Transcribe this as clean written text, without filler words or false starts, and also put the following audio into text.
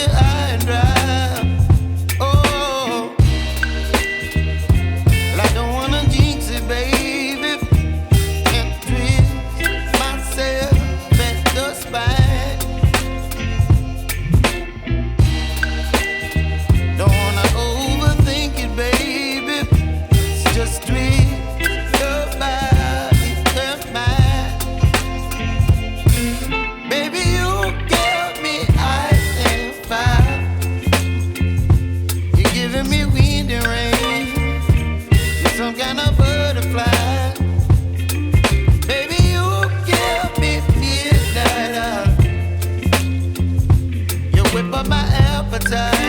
high and dry. Oh, well, I don't wanna jinx it, baby, and twist myself at the spine. Don't wanna overthink it, baby. It's just twist your body and mine. Baby, you give me ice and fire. You're giving me wind and rain. You're some kind of butterfly. Baby, you give me midnight. You whip up my appetite.